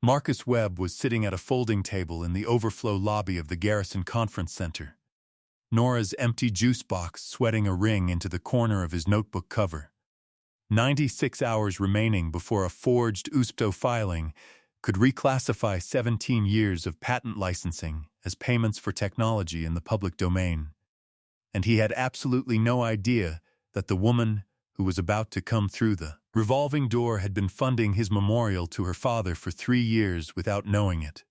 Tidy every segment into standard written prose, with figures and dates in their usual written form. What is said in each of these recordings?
Marcus Webb was sitting at a folding table in the overflow lobby of the Garrison Conference Center. Nora's empty juice box sweating a ring into the corner of his notebook cover. 96 hours remaining before a forged USPTO filing could reclassify 17 years of patent licensing as payments for technology in the public domain. And he had absolutely no idea that the woman who was about to come through the revolving door had been funding his memorial to her father for 3 years without knowing it.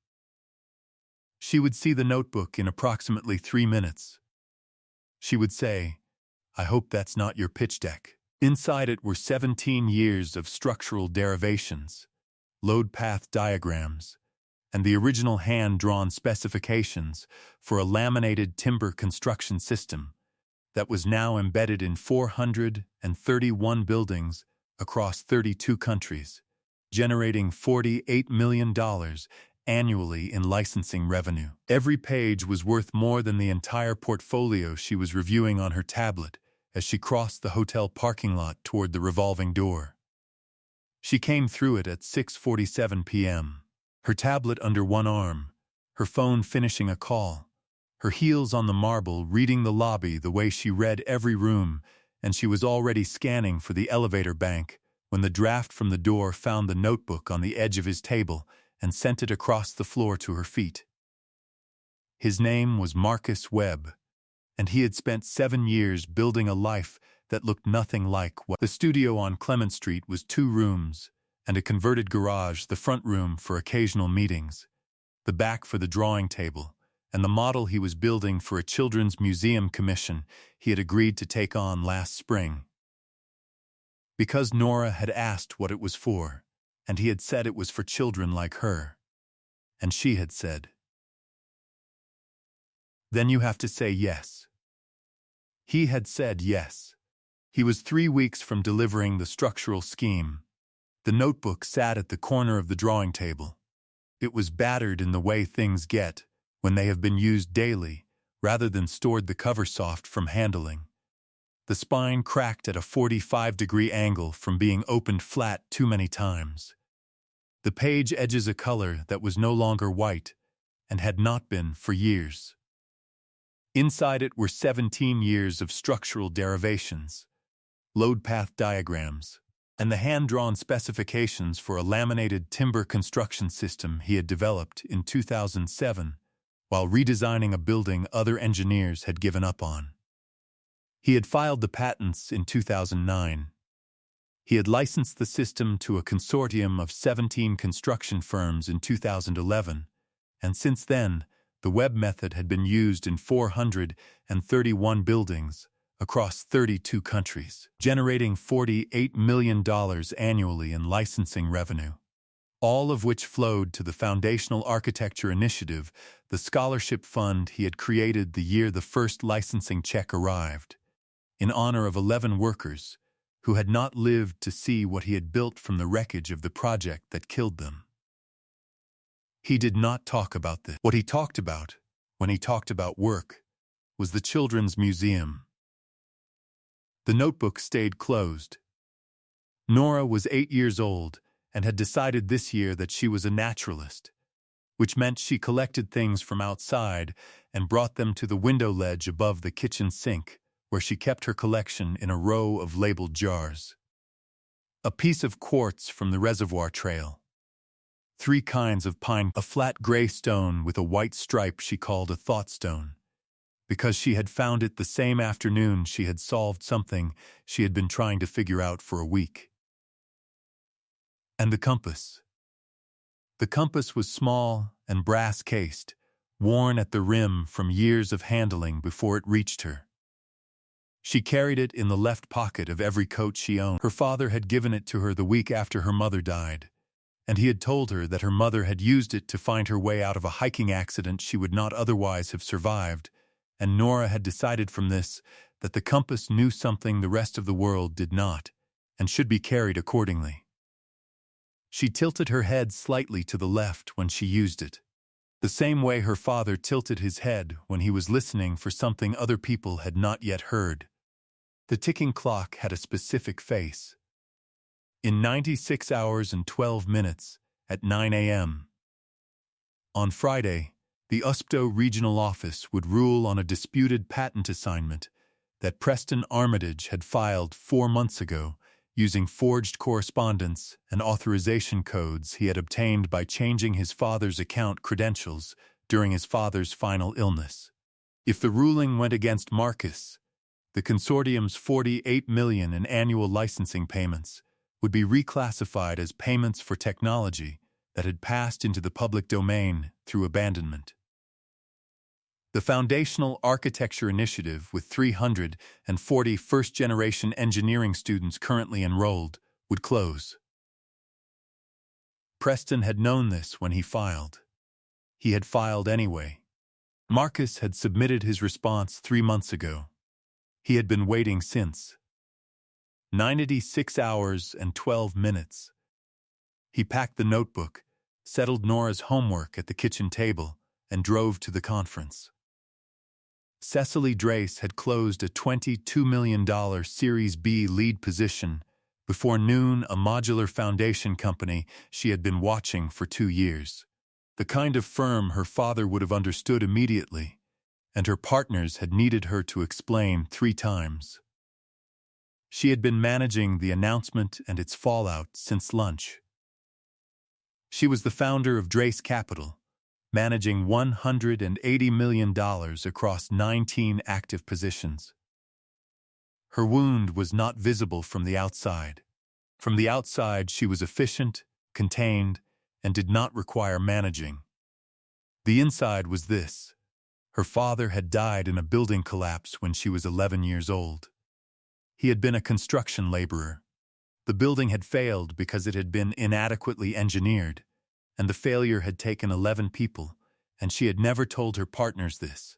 She would see the notebook in approximately 3 minutes. She would say, "I hope that's not your pitch deck." Inside it were 17 years of structural derivations, load path diagrams, and the original hand-drawn specifications for a laminated timber construction system that was now embedded in 431 buildings across 32 countries, generating $48 million annually in licensing revenue. Every page was worth more than the entire portfolio she was reviewing on her tablet as she crossed the hotel parking lot toward the revolving door. She came through it at 6:47 p.m., her tablet under one arm, her phone finishing a call, her heels on the marble reading the lobby the way she read every room, and she was already scanning for the elevator bank when the draft from the door found the notebook on the edge of his table and sent it across the floor to her feet. His name was Marcus Webb, and he had spent 7 years building a life that looked nothing like what the studio on Clement Street was 2 rooms and a converted garage, the front room for occasional meetings, the back for the drawing table, and the model he was building for a children's museum commission he had agreed to take on last spring. Because Nora had asked what it was for, and he had said it was for children like her, and she had said, "Then you have to say yes." He had said yes. He was 3 weeks from delivering the structural scheme. The notebook sat at the corner of the drawing table. It was battered in the way things get when they have been used daily rather than stored the cover soft from handling. The spine cracked at a 45-degree angle from being opened flat too many times. The page edges a color that was no longer white and had not been for years. Inside it were 17 years of structural derivations, load path diagrams, and the hand-drawn specifications for a laminated timber construction system he had developed in 2007 while redesigning a building other engineers had given up on. He had filed the patents in 2009. He had licensed the system to a consortium of 17 construction firms in 2011, and since then, the Webb method had been used in 431 buildings across 32 countries, generating $48 million annually in licensing revenue, all of which flowed to the Foundational Architecture Initiative, the scholarship fund he had created the year the first licensing check arrived, in honor of 11 workers who had not lived to see what he had built from the wreckage of the project that killed them. He did not talk about this. What he talked about, when he talked about work, was the Children's Museum. The notebook stayed closed. Nora was 8 years old and had decided this year that she was a naturalist, which meant she collected things from outside and brought them to the window ledge above the kitchen sink, where she kept her collection in a row of labeled jars. A piece of quartz from the reservoir trail. 3 kinds of pine, a flat gray stone with a white stripe she called a thought stone, because she had found it the same afternoon she had solved something she had been trying to figure out for a week. And the compass. The compass was small and brass-cased, worn at the rim from years of handling before it reached her. She carried it in the left pocket of every coat she owned. Her father had given it to her the week after her mother died, and he had told her that her mother had used it to find her way out of a hiking accident she would not otherwise have survived, and Nora had decided from this that the compass knew something the rest of the world did not, and should be carried accordingly. She tilted her head slightly to the left when she used it, the same way her father tilted his head when he was listening for something other people had not yet heard. The ticking clock had a specific face. In 96 hours and 12 minutes, at 9 a.m., On Friday, the USPTO regional office would rule on a disputed patent assignment that Preston Armitage had filed 4 months ago using forged correspondence and authorization codes he had obtained by changing his father's account credentials during his father's final illness. If the ruling went against Marcus, the consortium's $48 million in annual licensing payments would be reclassified as payments for technology that had passed into the public domain through abandonment. The Foundational Architecture Initiative, with 340 first-generation engineering students currently enrolled, would close. Preston had known this when he filed. He had filed anyway. Marcus had submitted his response 3 months ago. He had been waiting since. 96 hours and 12 minutes. He packed the notebook, settled Nora's homework at the kitchen table, and drove to the conference. Cecily Drace had closed a $22 million Series B lead position before noon, a modular foundation company she had been watching for 2 years. The kind of firm her father would have understood immediately, and her partners had needed her to explain 3 times. She had been managing the announcement and its fallout since lunch. She was the founder of Drace Capital, managing $180 million across 19 active positions. Her wound was not visible from the outside. From the outside, she was efficient, contained, and did not require managing. The inside was this: her father had died in a building collapse when she was 11 years old. He had been a construction laborer. The building had failed because it had been inadequately engineered, and the failure had taken 11 people, and she had never told her partners this.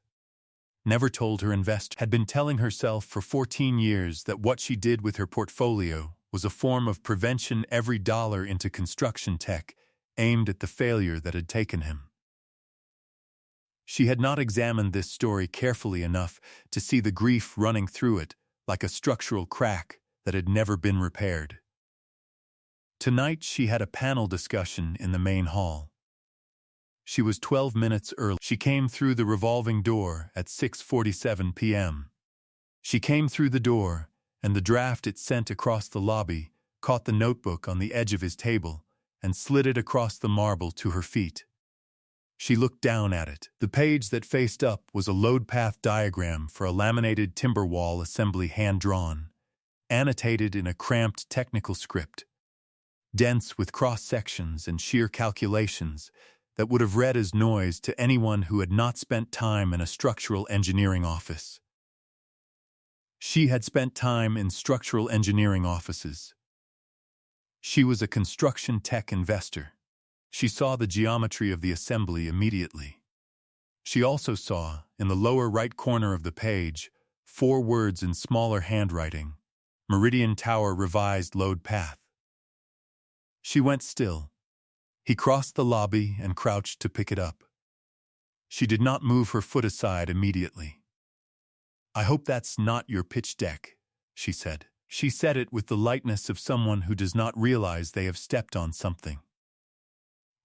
Never told her investors. Had been telling herself for 14 years that what she did with her portfolio was a form of prevention, every dollar into construction tech aimed at the failure that had taken him. She had not examined this story carefully enough to see the grief running through it like a structural crack that had never been repaired. Tonight she had a panel discussion in the main hall. She was 12 minutes early. She came through the revolving door at 6:47 p.m. She came through the door, and the draft it sent across the lobby caught the notebook on the edge of his table and slid it across the marble to her feet. She looked down at it. The page that faced up was a load path diagram for a laminated timber wall assembly, hand-drawn, annotated in a cramped technical script, dense with cross-sections and sheer calculations that would have read as noise to anyone who had not spent time in a structural engineering office. She had spent time in structural engineering offices. She was a construction tech investor. She saw the geometry of the assembly immediately. She also saw, in the lower right corner of the page, 4 words in smaller handwriting: Meridian Tower Revised Load Path. She went still. He crossed the lobby and crouched to pick it up. She did not move her foot aside immediately. "I hope that's not your pitch deck," she said. She said it with the lightness of someone who does not realize they have stepped on something.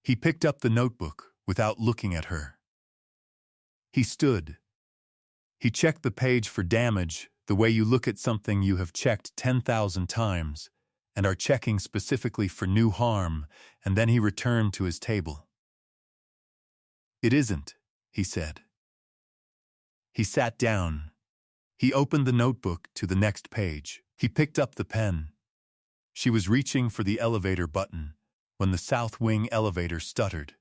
He picked up the notebook without looking at her. He stood. He checked the page for damage the way you look at something you have checked 10,000 times and are checking specifically for new harm, and then he returned to his table. "It isn't," he said. He sat down. He opened the notebook to the next page. He picked up the pen. She was reaching for the elevator button when the south wing elevator stuttered.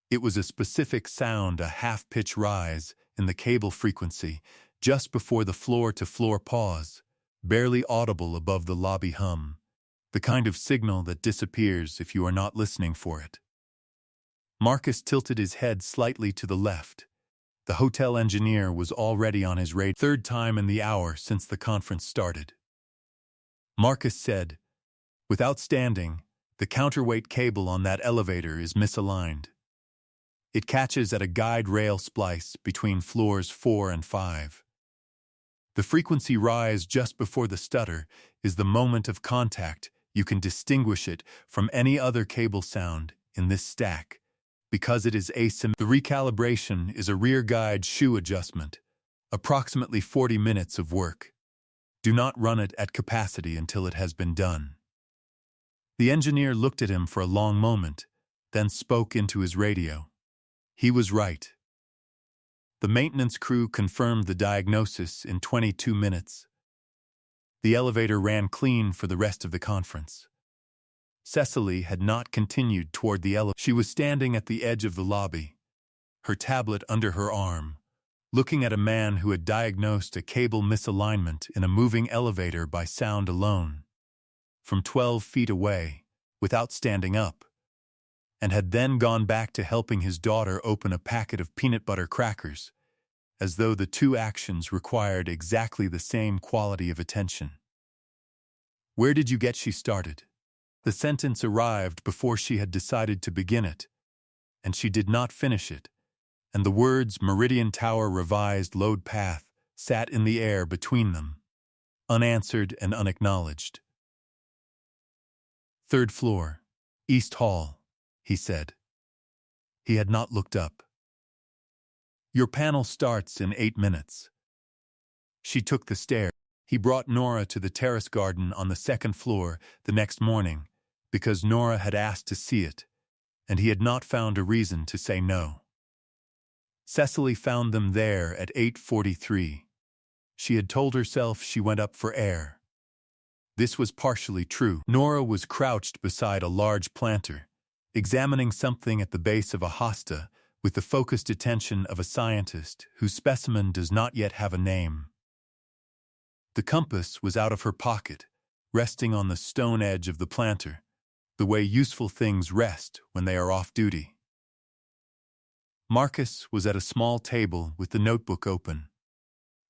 It was a specific sound, a half-pitch rise in the cable frequency, just before the floor-to-floor pause, barely audible above the lobby hum, the kind of signal that disappears if you are not listening for it. Marcus tilted his head slightly to the left. The hotel engineer was already on his radar. 3rd time in the hour since the conference started. Marcus said, "Without standing, the counterweight cable on that elevator is misaligned. It catches at a guide rail splice between floors 4 and 5. The frequency rise just before the stutter is the moment of contact. You can distinguish it from any other cable sound in this stack because it is asymmetrical. The recalibration is a rear guide shoe adjustment, approximately 40 minutes of work. Do not run it at capacity until it has been done. The engineer looked at him for a long moment, then spoke into his radio. He was right. The maintenance crew confirmed the diagnosis in 22 minutes. The elevator ran clean for the rest of the conference. Cecily had not continued toward the elevator. She was standing at the edge of the lobby, her tablet under her arm, looking at a man who had diagnosed a cable misalignment in a moving elevator by sound alone, from 12 feet away, without standing up, and had then gone back to helping his daughter open a packet of peanut butter crackers, as though the two actions required exactly the same quality of attention. "Where did you get?" she started. The sentence arrived before she had decided to begin it, and she did not finish it, and the words "Meridian Tower Revised Load Path" sat in the air between them, unanswered and unacknowledged. "Third floor, East Hall," he said. He had not looked up. "Your panel starts in 8 minutes. She took the stairs. He brought Nora to the terrace garden on the 2nd floor the next morning, because Nora had asked to see it, and he had not found a reason to say no. Cecily found them there at 8:43. She had told herself she went up for air. This was partially true. Nora was crouched beside a large planter, examining something at the base of a hosta with the focused attention of a scientist whose specimen does not yet have a name. The compass was out of her pocket, resting on the stone edge of the planter, the way useful things rest when they are off duty. Marcus was at a small table with the notebook open.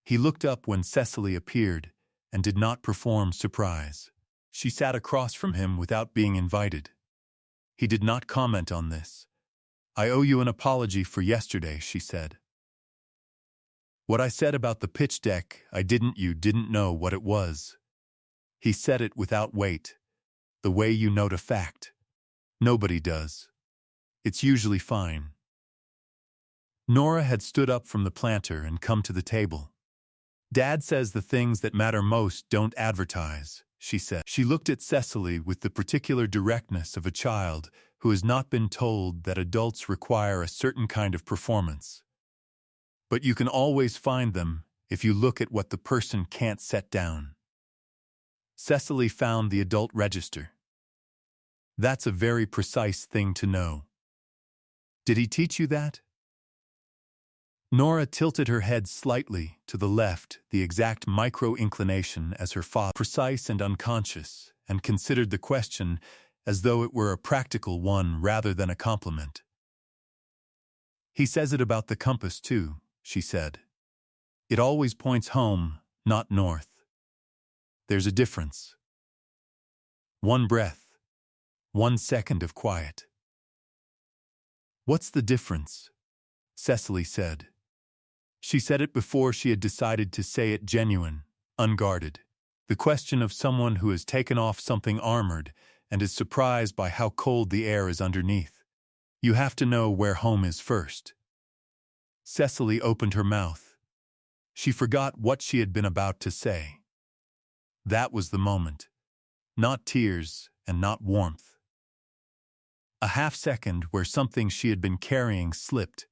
He looked up when Cecily appeared and did not perform surprise. She sat across from him without being invited. He did not comment on this. "I owe you an apology for yesterday," she said. "What I said about the pitch deck, you didn't know what it was." He said it without weight, the way you note a fact. Nobody does. It's usually fine. Nora had stood up from the planter and come to the table. "Dad says the things that matter most don't advertise," she said. She looked at Cecily with the particular directness of a child who has not been told that adults require a certain kind of performance. But you can always find them if you look at what the person can't set down. Cecily found the adult register. "That's a very precise thing to know. Did he teach you that?" Nora tilted her head slightly to the left, the exact micro-inclination as her father, precise and unconscious, and considered the question as though it were a practical one rather than a compliment. "He says it about the compass, too," she said. "It always points home, not north. There's a difference. 1 breath, 1 second of quiet." "What's the difference?" Cecily said. She said it before she had decided to say it genuine, unguarded. The question of someone who has taken off something armored and is surprised by how cold the air is underneath. You have to know where home is first. Cecily opened her mouth. She forgot what she had been about to say. That was the moment. Not tears and not warmth. A half-second where something she had been carrying slipped,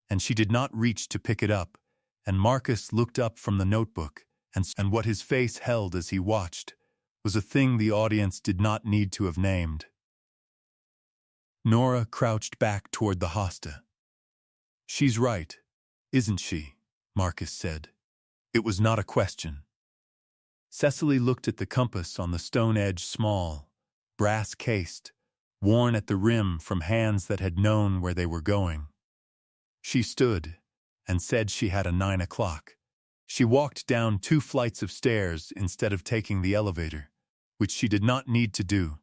and she did not reach to pick it up, and Marcus looked up from the notebook, and what his face held as he watched was a thing the audience did not need to have named. Nora crouched back toward the hosta. "She's right, isn't she?" Marcus said. It was not a question. Cecily looked at the compass on the stone edge, small, brass-cased, worn at the rim from hands that had known where they were going. She stood and said she had a 9 o'clock. She walked down 2 flights of stairs instead of taking the elevator, which she did not need to do,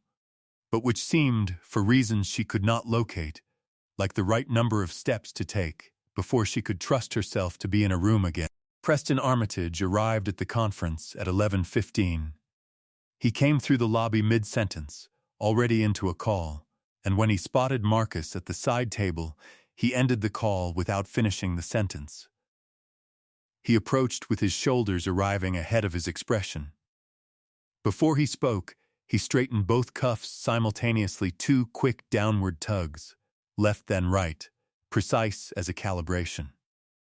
but which seemed, for reasons she could not locate, like the right number of steps to take before she could trust herself to be in a room again. Preston Armitage arrived at the conference at 11:15. He came through the lobby mid-sentence, already into a call, and when he spotted Marcus at the side table, he ended the call without finishing the sentence. He approached with his shoulders arriving ahead of his expression. Before he spoke, he straightened both cuffs simultaneously, 2 quick downward tugs, left then right, precise as a calibration.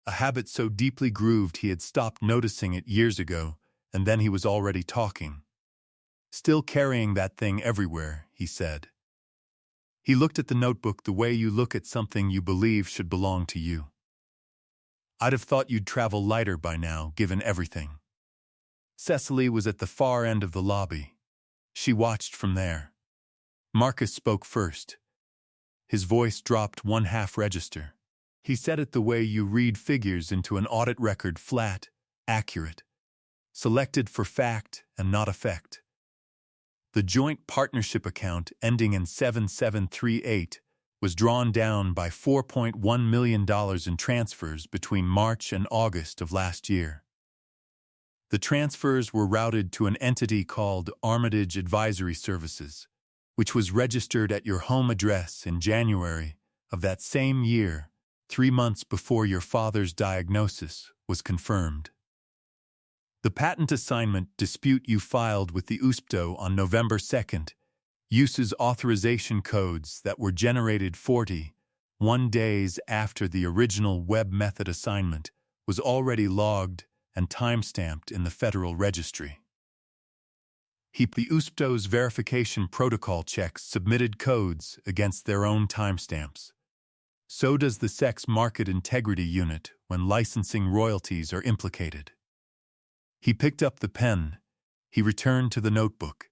A habit so deeply grooved he had stopped noticing it years ago, and then he was already talking. "Still carrying that thing everywhere," he said. He looked at the notebook the way you look at something you believe should belong to you. "I'd have thought you'd travel lighter by now, given everything." Cecily was at the far end of the lobby. She watched from there. Marcus spoke first. His voice dropped 1/2 register. He said it the way you read figures into an audit record, flat, accurate, selected for fact and not effect. The joint partnership account ending in 7738 was drawn down by $4.1 million in transfers between March and August of last year. The transfers were routed to an entity called Armitage Advisory Services, which was registered at your home address in January of that same year, 3 months before your father's diagnosis was confirmed. The patent assignment dispute you filed with the USPTO on November 2nd uses authorization codes that were generated 41 days after the original web method assignment was already logged and timestamped in the Federal Registry. The USPTO's verification protocol checks submitted codes against their own timestamps. So does the Sex Market Integrity Unit when licensing royalties are implicated. He picked up the pen. He returned to the notebook.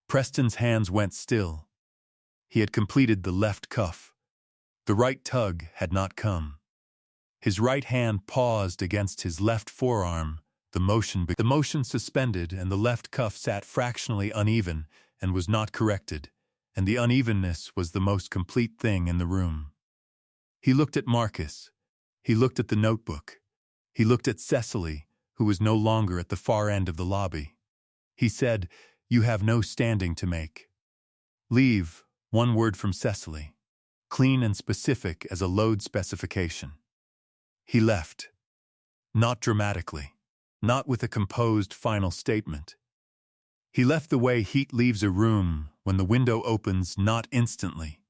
Preston's hands went still. He had completed the left cuff. The right tug had not come. His right hand paused against his left forearm, the motion suspended, and the left cuff sat fractionally uneven and was not corrected, and the unevenness was the most complete thing in the room. He looked at Marcus. He looked at the notebook. He looked at Cecily, who was no longer at the far end of the lobby. He said, "You have no standing to make." "Leave," one word from Cecily, clean and specific as a load specification. He left. Not dramatically. Not with a composed final statement. He left the way heat leaves a room when the window opens, not instantly,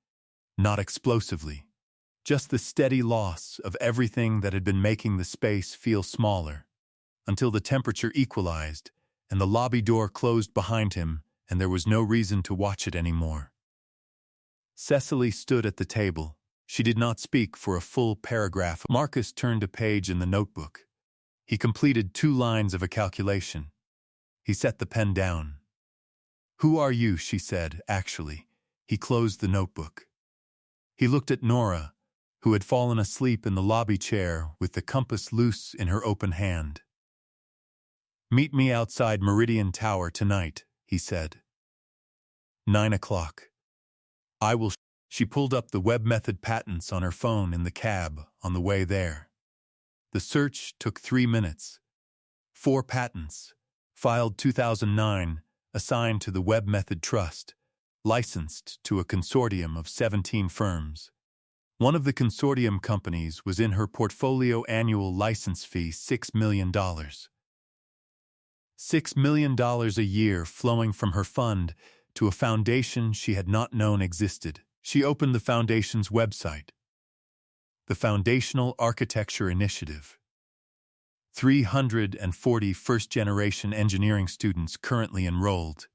not explosively, just the steady loss of everything that had been making the space feel smaller, until the temperature equalized and the lobby door closed behind him and there was no reason to watch it anymore. Cecily stood at the table. She did not speak for a full paragraph. Marcus turned a page in the notebook. He completed 2 lines of a calculation. He set the pen down. "Who are you?" she said, actually. He closed the notebook. He looked at Nora, who had fallen asleep in the lobby chair with the compass loose in her open hand. "Meet me outside Meridian Tower tonight," he said. 9 o'clock. "I will." She pulled up the web method patents on her phone in the cab on the way there. The search took 3 minutes. 4 patents, filed 2009, assigned to the Web Method Trust, licensed to a consortium of 17 firms. One of the consortium companies was in her portfolio. Annual license fee $6 million. $6 million a year flowing from her fund to a foundation she had not known existed. She opened the foundation's website. The Foundational Architecture Initiative. 340 first-generation engineering students currently enrolled.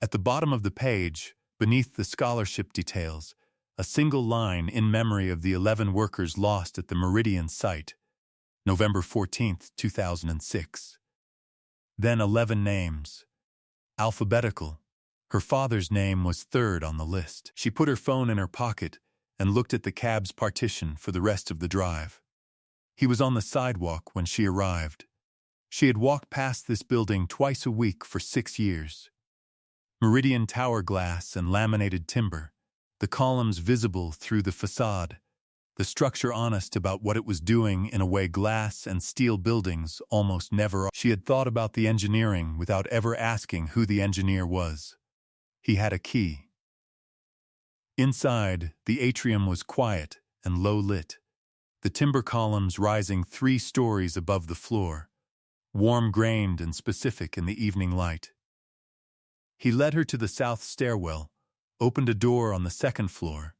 At the bottom of the page, beneath the scholarship details, a single line in memory of the 11 workers lost at the Meridian site, November 14, 2006. Then 11 names. Alphabetical. Her father's name was third on the list. She put her phone in her pocket and looked at the cab's partition for the rest of the drive. He was on the sidewalk when she arrived. She had walked past this building twice a week for 6 years. Meridian Tower glass and laminated timber, the columns visible through the facade, the structure honest about what it was doing in a way glass and steel buildings almost never are. She had thought about the engineering without ever asking who the engineer was. He had a key. Inside, the atrium was quiet and low-lit, the timber columns rising 3 stories above the floor, warm-grained and specific in the evening light. He led her to the south stairwell, opened a door on the 2nd floor,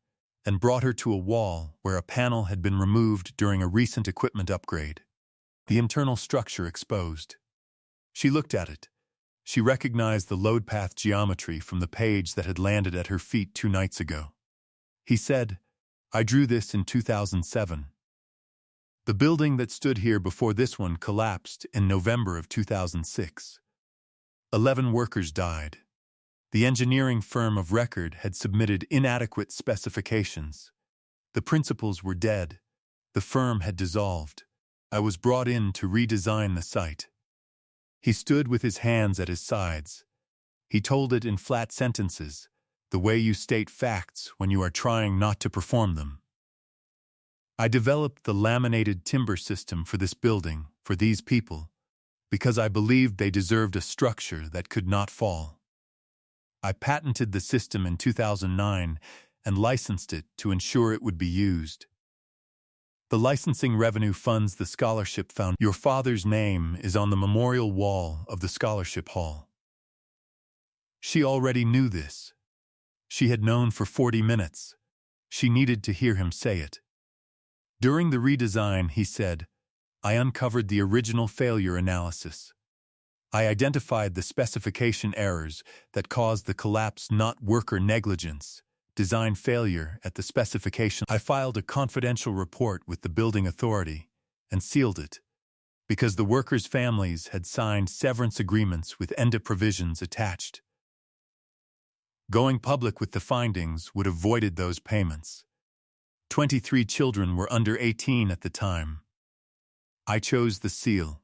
and brought her to a wall where a panel had been removed during a recent equipment upgrade. The internal structure exposed. She looked at it. She recognized the load path geometry from the page that had landed at her feet 2 nights ago. He said, "I drew this in 2007. The building that stood here before this one collapsed in November of 2006. 11 workers died. The engineering firm of record had submitted inadequate specifications. The principals were dead. The firm had dissolved. I was brought in to redesign the site." He stood with his hands at his sides. He told it in flat sentences, the way you state facts when you are trying not to perform them. "I developed the laminated timber system for this building, for these people, because I believed they deserved a structure that could not fall. I patented the system in 2009 and licensed it to ensure it would be used. The licensing revenue funds the scholarship found. Your father's name is on the memorial wall of the scholarship hall." She already knew this. She had known for 40 minutes. She needed to hear him say it. During the redesign, he said, "I uncovered the original failure analysis. I identified the specification errors that caused the collapse, not worker negligence, design failure at the specification. I filed a confidential report with the building authority and sealed it, because the workers' families had signed severance agreements with ENDA provisions attached. Going public with the findings would have voided those payments. 23 children were under 18 at the time. I chose the seal.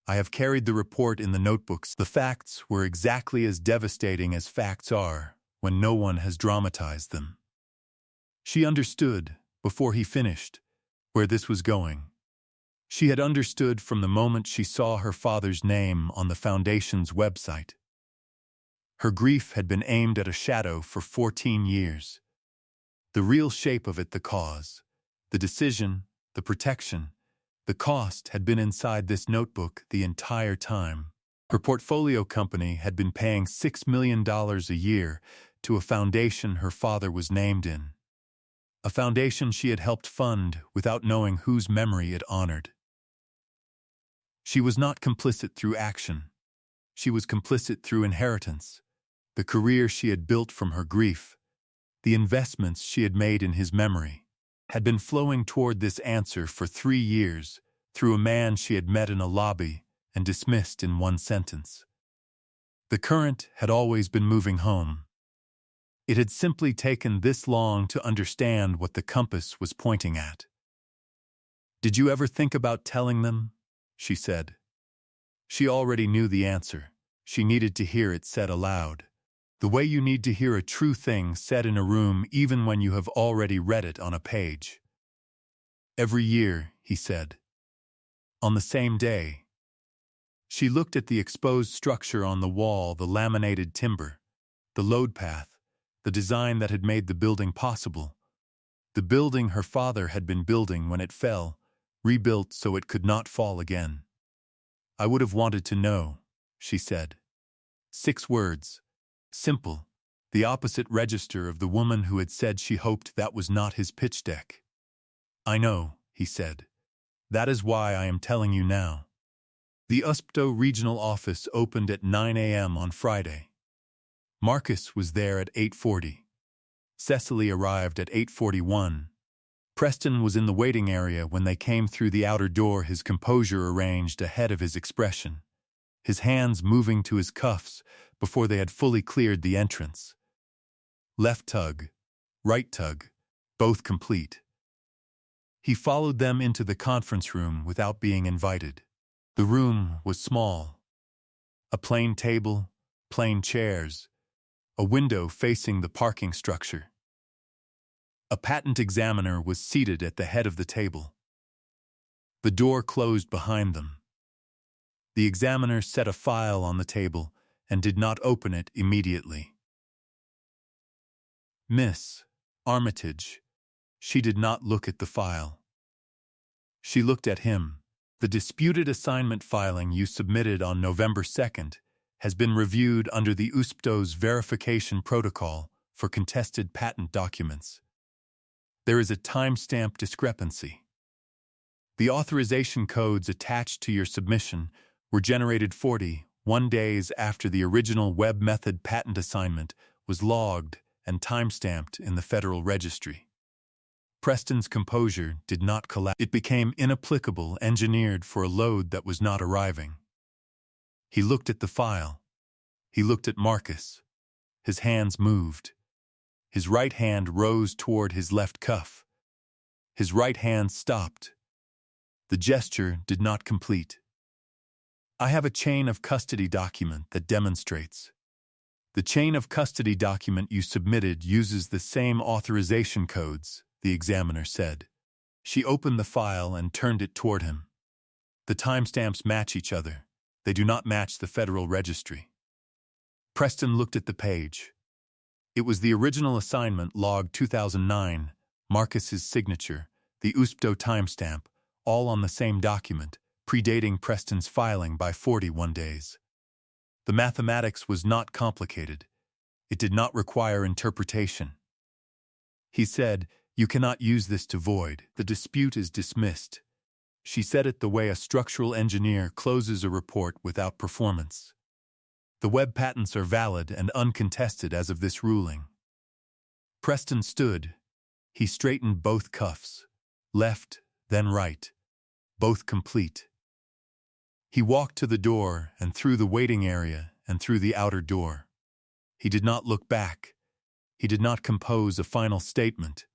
I have carried the report in the notebooks. The facts were exactly as devastating as facts are when no one has dramatized them." She understood, before he finished, where this was going. She had understood from the moment she saw her father's name on the Foundation's website. Her grief had been aimed at a shadow for 14 years. The real shape of it, the cause, the decision, the protection, the cost had been inside this notebook the entire time. Her portfolio company had been paying $6 million a year to a foundation her father was named in. A foundation she had helped fund without knowing whose memory it honored. She was not complicit through action. She was complicit through inheritance, the career she had built from her grief, the investments she had made in his memory, had been flowing toward this answer for 3 years through a man she had met in a lobby and dismissed in 1 sentence. The current had always been moving home. It had simply taken this long to understand what the compass was pointing at. "Did you ever think about telling them?" she said. She already knew the answer. She needed to hear it said aloud. The way you need to hear a true thing said in a room even when you have already read it on a page. "Every year," he said. "On the same day." She looked at the exposed structure on the wall, the laminated timber, the load path, the design that had made the building possible. The building her father had been building when it fell, rebuilt so it could not fall again. "I would have wanted to know," she said. 6 words. Simple, the opposite register of the woman who had said she hoped that was not his pitch deck. "I know," he said. "That is why I am telling you now." The USPTO regional office opened at 9 a.m. on Friday. Marcus was there at 8:40. Cecily arrived at 8:41. Preston was in the waiting area when they came through the outer door, his composure arranged ahead of his expression, his hands moving to his cuffs before they had fully cleared the entrance. Left tug, right tug, both complete. He followed them into the conference room without being invited. The room was small. A plain table, plain chairs, a window facing the parking structure. A patent examiner was seated at the head of the table. The door closed behind them. The examiner set a file on the table and did not open it immediately. "Miss," Armitage. She did not look at the file. She looked at him. The disputed assignment filing you submitted on November 2nd has been reviewed under the USPTO's verification protocol for contested patent documents. There is a timestamp discrepancy. The authorization codes attached to your submission were generated 41 days after the original web method patent assignment was logged and timestamped in the Federal Registry. Preston's composure did not collapse. It became inapplicable, engineered for a load that was not arriving. He looked at the file. He looked at Marcus. His hands moved. His right hand rose toward his left cuff. His right hand stopped. The gesture did not complete. I have a chain of custody document that demonstrates. The chain of custody document you submitted uses the same authorization codes, the examiner said. She opened the file and turned it toward him. The timestamps match each other. They do not match the Federal Registry. Preston looked at the page. It was the original assignment log 2009, Marcus's signature, the USPTO timestamp, all on the same document, predating Preston's filing by 41 days. The mathematics was not complicated. It did not require interpretation. He said, "You cannot use this to void. The dispute is dismissed." She said it the way a structural engineer closes a report without performance. The web patents are valid and uncontested as of this ruling. Preston stood. He straightened both cuffs, left, then right, both complete. He walked to the door and through the waiting area and through the outer door. He did not look back. He did not compose a final statement.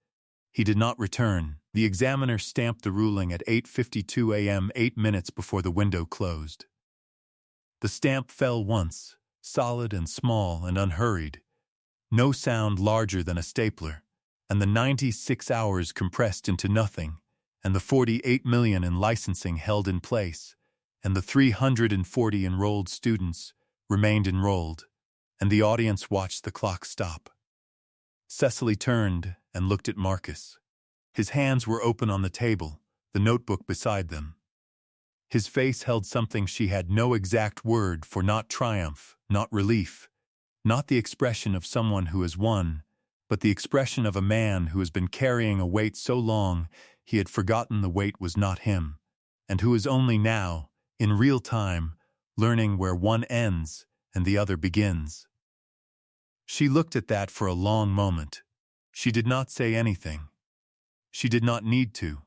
He did not return. The examiner stamped the ruling at 8:52 a.m., 8 minutes before the window closed. The stamp fell once, solid and small and unhurried. No sound larger than a stapler, and the 96 hours compressed into nothing, and the 48 million in licensing held in place, and the 340 enrolled students remained enrolled, and the audience watched the clock stop. Cecily turned and looked at Marcus. His hands were open on the table, the notebook beside them. His face held something she had no exact word for, not triumph, not relief, not the expression of someone who has won, but the expression of a man who has been carrying a weight so long he had forgotten the weight was not him, and who is only now, in real time, learning where one ends and the other begins. She looked at that for a long moment. She did not say anything. She did not need to.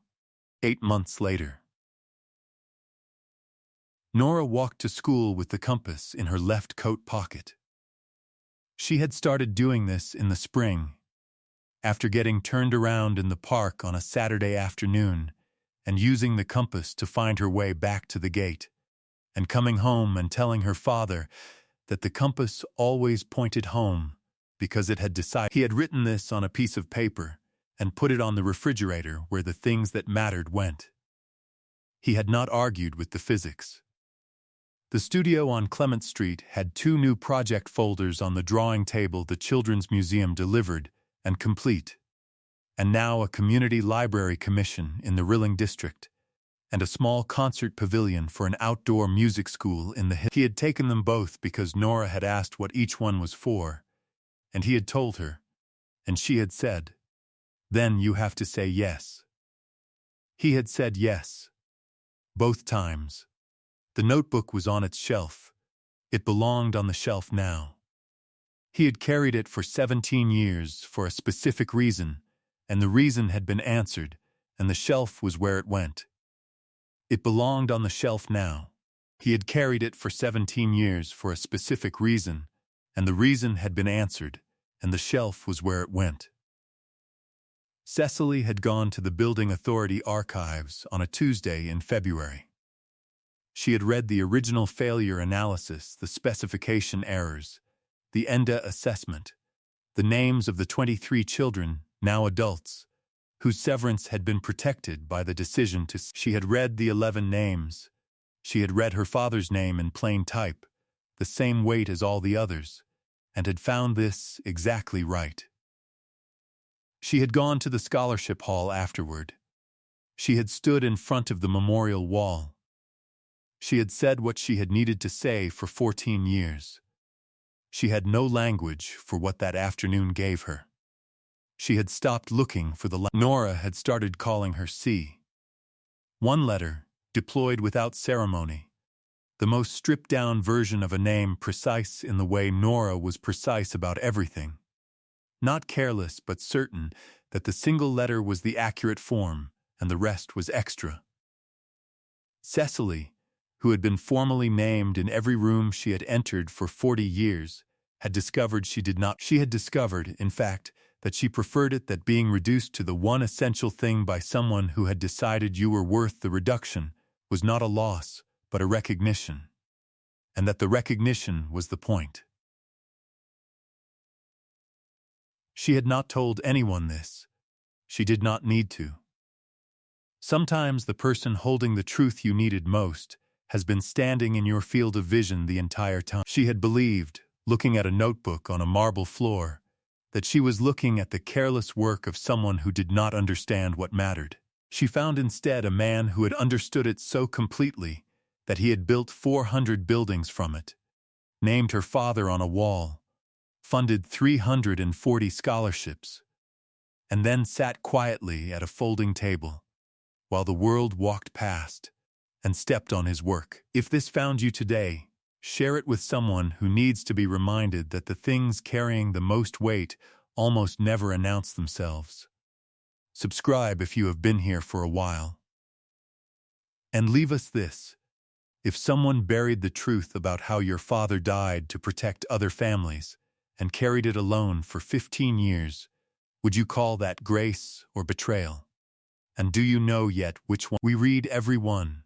8 months later. Nora walked to school with the compass in her left coat pocket. She had started doing this in the spring, after getting turned around in the park on a Saturday afternoon and using the compass to find her way back to the gate, and coming home and telling her father that the compass always pointed home because it had decided. He had written this on a piece of paper and put it on the refrigerator where the things that mattered went. He had not argued with the physics. The studio on Clement Street had 2 new project folders on the drawing table the Children's Museum delivered and complete, and now a community library commission in the Rilling district, and a small concert pavilion for an outdoor music school in the hill. He had taken them both because Nora had asked what each one was for, and he had told her, and she had said, "Then you have to say yes." He had said yes. Both times. The notebook was on its shelf. It belonged on the shelf now. He had carried it for 17 years for a specific reason, and the reason had been answered, and the shelf was where it went. It belonged on the shelf now. He had carried it for 17 years for a specific reason, and the reason had been answered, and the shelf was where it went. Cecily had gone to the Building Authority archives on a Tuesday in February. She had read the original failure analysis, the specification errors, the ENDA assessment, the names of the 23 children, now adults, whose severance had been protected by the decision to. She had read the 11 names. She had read her father's name in plain type, the same weight as all the others, and had found this exactly right. She had gone to the scholarship hall afterward. She had stood in front of the memorial wall. She had said what she had needed to say for 14 years. She had no language for what that afternoon gave her. She had stopped looking for the Nora had started calling her C. One letter, deployed without ceremony. The most stripped-down version of a name, precise in the way Nora was precise about everything. Not careless, but certain that the single letter was the accurate form, and the rest was extra. Cecily, who had been formally named in every room she had entered for 40 years, had discovered she did not. She had discovered, in fact, that she preferred it that being reduced to the one essential thing by someone who had decided you were worth the reduction was not a loss, but a recognition, and that the recognition was the point. She had not told anyone this. She did not need to. Sometimes the person holding the truth you needed most has been standing in your field of vision the entire time. She had believed, looking at a notebook on a marble floor, that she was looking at the careless work of someone who did not understand what mattered. She found instead a man who had understood it so completely that he had built 400 buildings from it, named her father on a wall, funded 340 scholarships, and then sat quietly at a folding table while the world walked past and stepped on his work. If this found you today, share it with someone who needs to be reminded that the things carrying the most weight almost never announce themselves. Subscribe if you have been here for a while. And leave us this. If someone buried the truth about how your father died to protect other families and carried it alone for 15 years, would you call that grace or betrayal? And do you know yet which one? We read every one.